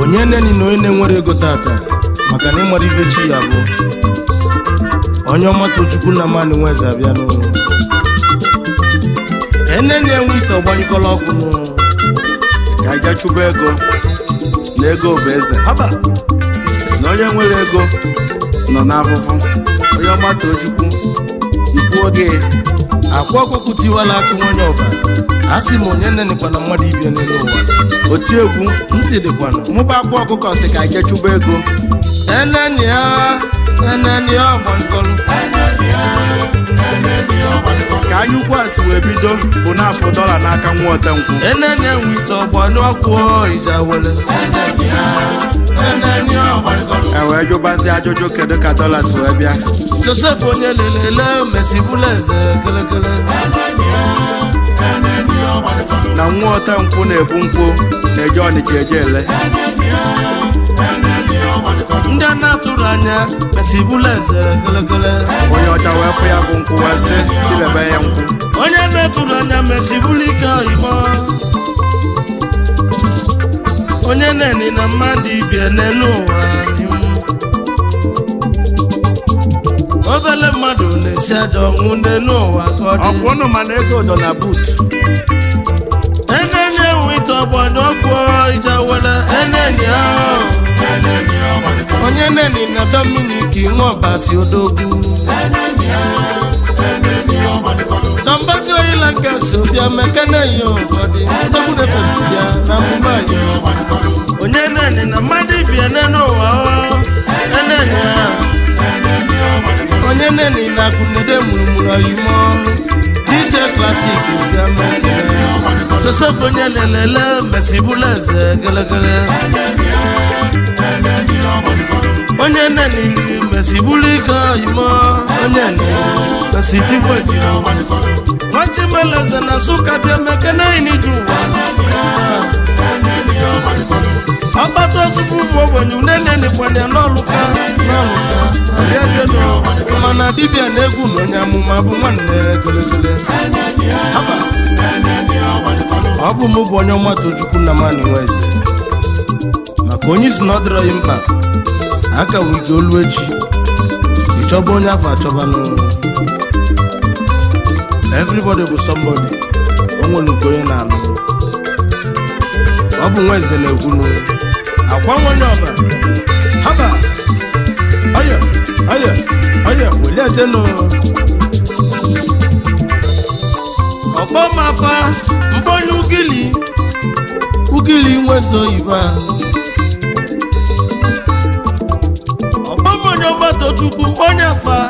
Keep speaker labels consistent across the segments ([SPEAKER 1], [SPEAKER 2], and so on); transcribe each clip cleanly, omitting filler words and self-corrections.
[SPEAKER 1] onye neni na onye nwere ego tata maka na ịmara ibe chi ya bụ Onyeoma Tochukwu na mani nweze abịa n'ụlọ Enenia enwe ite ọgbanyekọla ọkụ n'ụlọ
[SPEAKER 2] ka anyị chụba ego na ego bụ eze
[SPEAKER 1] haba
[SPEAKER 2] na onye nwere ego nọ n'afụfụ Onyeoma Tochukwu ikwu oge
[SPEAKER 1] Akwa Okuku Tiwara akụ onye ọba asị m onye nenikwa na mmadụ ibia n'elu ụwa
[SPEAKER 2] oti egwu
[SPEAKER 1] ntị dịkwanụ
[SPEAKER 2] mụba akwa ọkụkọ si ka anyị chụba ego
[SPEAKER 1] Enenia ọgbanyekọlụ
[SPEAKER 2] ka anyị ukwu asị wee bido bụ n'afọ dọla n'aka nwa otenkwụ
[SPEAKER 1] Enenia enwe ite ọgbanyụ ọkụ ija wele
[SPEAKER 2] wee jụbazi ajụjụ kedu ka dọla si wee bịa
[SPEAKER 1] Joseph onye lelele mesibụla eze kelekele
[SPEAKER 2] na nwa otenkwụ na-ebu nkwụ na-eje Ọnịcha eje ele
[SPEAKER 1] ndị a na-atụrụ anya mesibụla eze kelekele
[SPEAKER 2] onye ọcha wee fụ ya bụ nkwụ wee sị tilebe ya nkwụ
[SPEAKER 1] onye na-atụrụ anya mesibụla ike oyibo onye neni na mmadụ ibia n'elu ụwa obele mmadụ na-esi aja ọnwụ n'elu ụwa ka ọ dị
[SPEAKER 2] ọkwụ ụnụ mana ego dọ na but
[SPEAKER 1] Enenia enwe ite ọgbanyụ ọkụ ija wele Enenia onye neni na Dominik Nwobasi odogwu Dambasi oyila nke so bịa mekene ya ụfọdụ odogwu na-ebebibịa na mụbayi onye neni na mmadụ ibia n'elu ụwa Enenia onye neni na akụnede mụrụmụrụ oyimo DJ Classic bịa mekene Joseph onye lelele mesibụla eze kelekele onye neni mesibụla ike oyimo onye neni mesitikweti nwachimeleze na Nsụka bịa mekene iniju ụwa ọgbata ozugbo ụmụ ogbenye uneneni kwanye n'ọlụka mana dibịa na egwu na onye amụma bụ nwanne kelekele ọ bụ mụ bụ Onyeoma Tochukwu na mani nweze maka onye isi na ọ dịrọghị mkpa aka wige olu echi ịchọba onye afọ achọbanụ everybody bụ somebody o nwere nke onye na-alụ ọ bụ nweze na-ekwunu akwa onye ọba haba oye weliajenu ọkpọmafa mbonye ugili nweze oyibo ọkpọm Onyeoma Tochukwu mkponye afa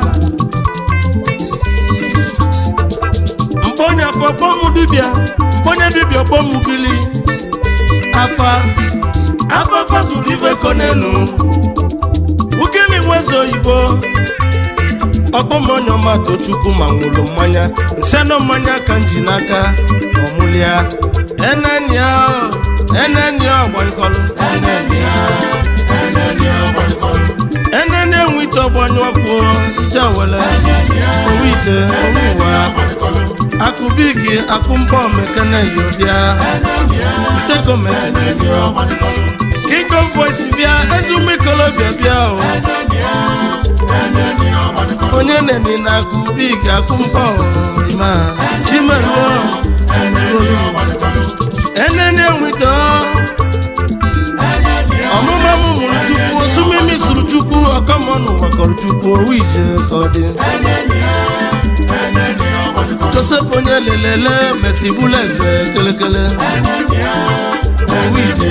[SPEAKER 1] ọkpọm dibịa ọkpọm ugili afa fatụrụ ife konenu ugili nweze oyibo ọkpọm Onyeoma Tochukwu ma nwụrụ mmanya nseno mmanya ka nji n'aka ọmụlịa Enenia ọgbanyekọlụ Enenia enwe ite ọgbanyụ ọkụ ije wele owe ije owe ụwa akụbiki akụmkpọ mekene yobịa ntego mekene King of Voice bịa ezumikolobịa bịa onye neni na akụbiki akụmkpọ ima chimeruo Enenia enwe ite ọmụma m mụrụ Chukwu osumimi sụrụ Chukwu ọkọmọnụ gbakọrọ Chukwu owe ije ka ọ dị Joseph onye lelele mesibụla eze kelekele owe ije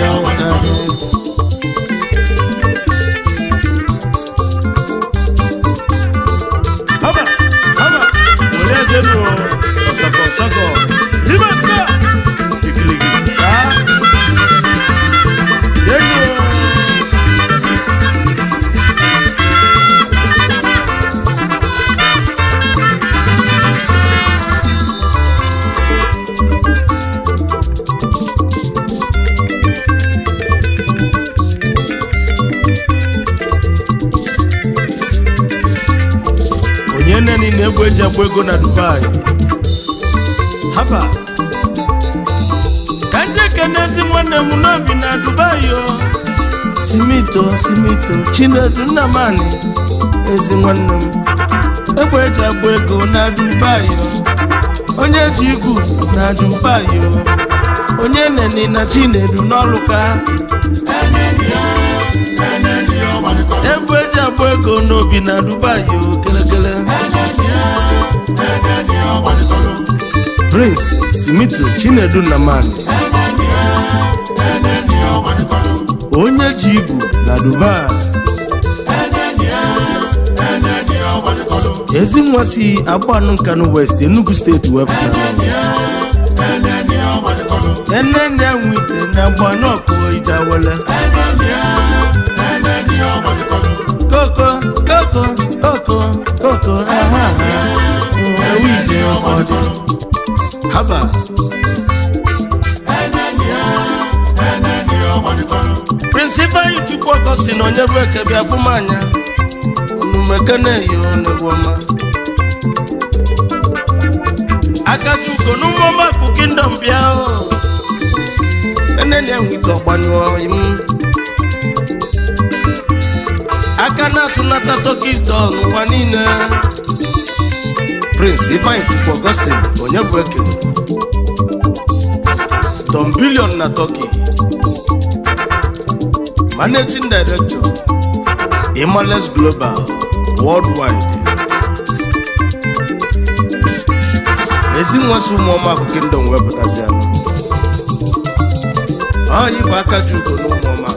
[SPEAKER 1] Enenia na-egbu eji agba ego na Dubai. Haba ka nje kenezi nwanne m n'obi na Dubai yo. Simito Chinedu Nnamani ezi nwanne m egbe eji agba ego na Dubai yo. Onye ji igwu na Dubai yo. Onye neni na Chinedu n'ọlụka. Egbe eji agba ego n'obi na Dubai yo kelekele. Prince Simito Chinedu Nnamani onye ji igwu na Dubai. Ezi nwa si Agbanu Nkanu West Enugu State wepụtara Enenia nwite na Agbanu ọkụ Ijawele. Koko ewije ọdị. Haba Principal Chukwu Augustine onye bụ eke bịa fụmanya onumekene yo negwoma Akachuko n'ụmụọma ku kingdom bịa o. Enenia nwite ọgbanyụọ im aka na-atụnata Turkish doll n'ụwa niile. Prince Chukwu Augustine onye bụ eke Tom Billion na Turkey. Managing Director Imales Global Worldwide. Ezi nwasu ụmụọma ku kingdom wepụtazi anụ ọ ịba Akachuko n'ụmụọma.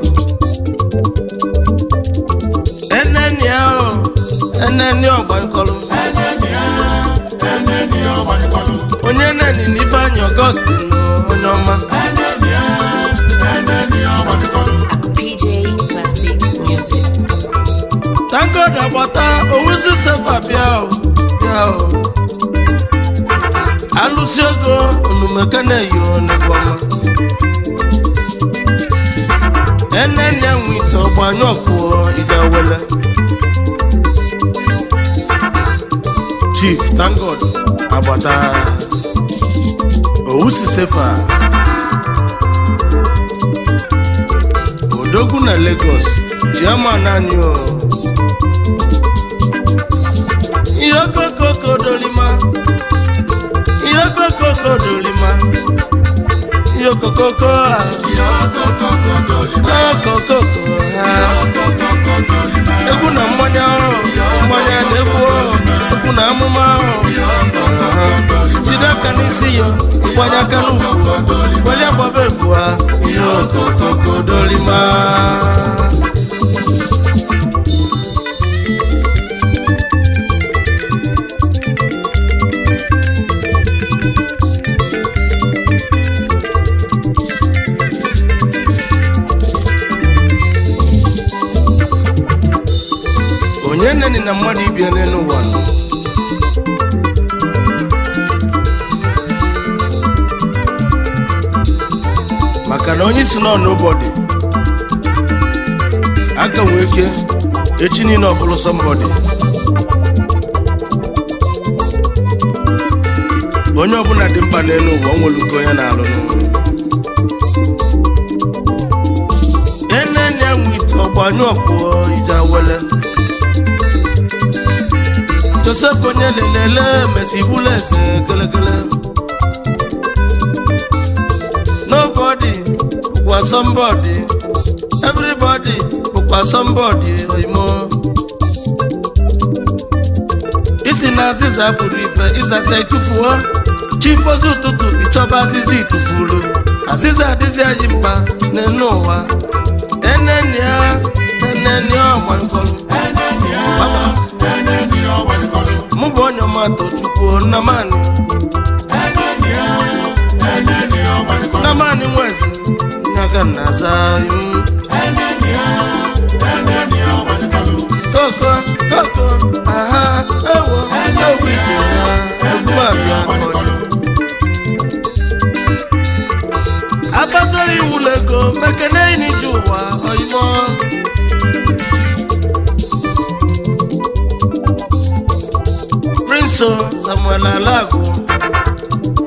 [SPEAKER 1] Enenia ọgbankọlụ onye neni n'Ifeanyi Augustine onye ọma.
[SPEAKER 3] PJ Classic Music.
[SPEAKER 1] Thank God agbata owuzi sefa bịa o. Alụsị ego onumekene yo negwoma. Enenia nwite ọgbanyụ ọkụ Ijawele. Chief Thank God agbata owusi sefa Odogwu na Lagos Chairman anyị o. Iyokoko dolima egwu na mmanya na-egbu egwu na amụma jide aka n'isi ya ịgbanye aka n'ukwu weli agbaba egwu ha Iyokoko onye neni na mmadụ ibie n'elu ụwa maka na onye si nọ n'obodi aka nwee ike echi niile ọbụlụ somebody. Onye ọbụla dị mkpa n'elu ụwa nwere uko onye na-alụ Enenia nwite ọgbanyụ ọkụ Ijawele. Joseph onye lelele Messi Bulese kelekele. Nobody was somebody. Everybody was somebody. Oimo. Isi na aziza pụrụ ife Iza se itufuo. Chief ozu ụtụtụ ịchọba azizi itufulu. Aziza adịzi anyị mkpa n'enu ụwa Enenia ọgbankọlụ mụ bụ Onyeoma Tochukwu na mani nwezi n'aka na-aza koko aha ewo ije ya egwumabịa kọjọ abatara iwụlọ ego mekene n'ije ụwa oyimo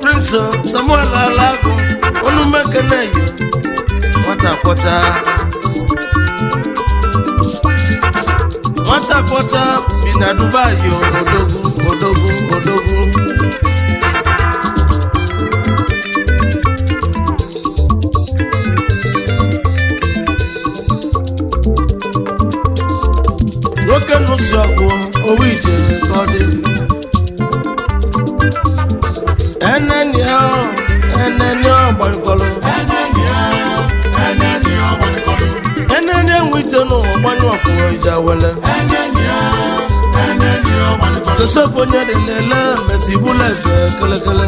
[SPEAKER 1] Prince Samuel Alago onu mekene yo nwata kwọcha bi na Dubai yo odogwu nwoke nụsi ọgụ owu ije ka ọ dị Enenia ọgbankọlụ Enenia nwite n'ụwa gbanyụ ọkụrụ ije wele Joseph onye dị lele mesi bụla eze kelekele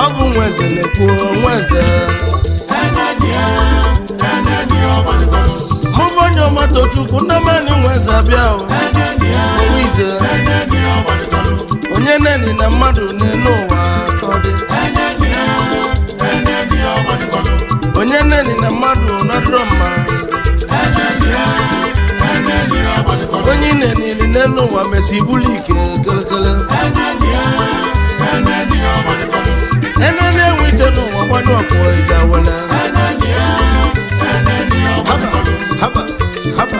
[SPEAKER 1] ọ bụ nweze na-ekwu nweze mụ bụ Onyeoma Tochukwu nne mani nweze abịa ije onye neni na mmadụ n'elu ụwa ka ọ dị onye neni na mmadụ na-adịrọ mma onye nenili n'elu ụwa mesi bụlụ ike kelekele Enenia nwite n'ụwa gbanyụ ọkụ ije wele haba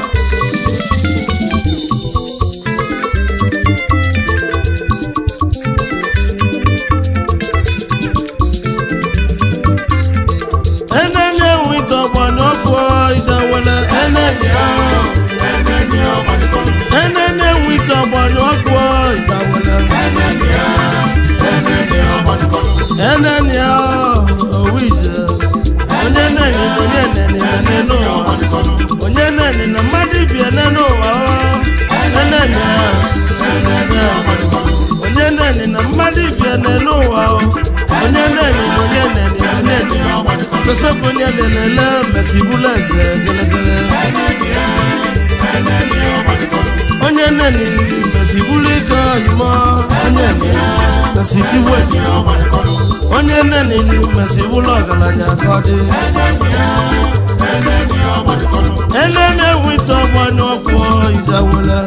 [SPEAKER 1] Enenia nwite ọgbanyụ ọkụ ije wele Enenia nwite ọgbanyụ ọkụ ije wele Enenia owije onye neni na mmadụ bịa n'elu ụwa Enenia onye neni na mmadụ bịa n'elu ụwa onye neni Joseph onye lelele mesi bụla eze gelegele onye neni mesi bụla ike oyimo onye mesi tiweti onye neni mesi bụla ọgaranya ka ọ dị Enenia nwite ọgbanyụ ọkwụ ije wele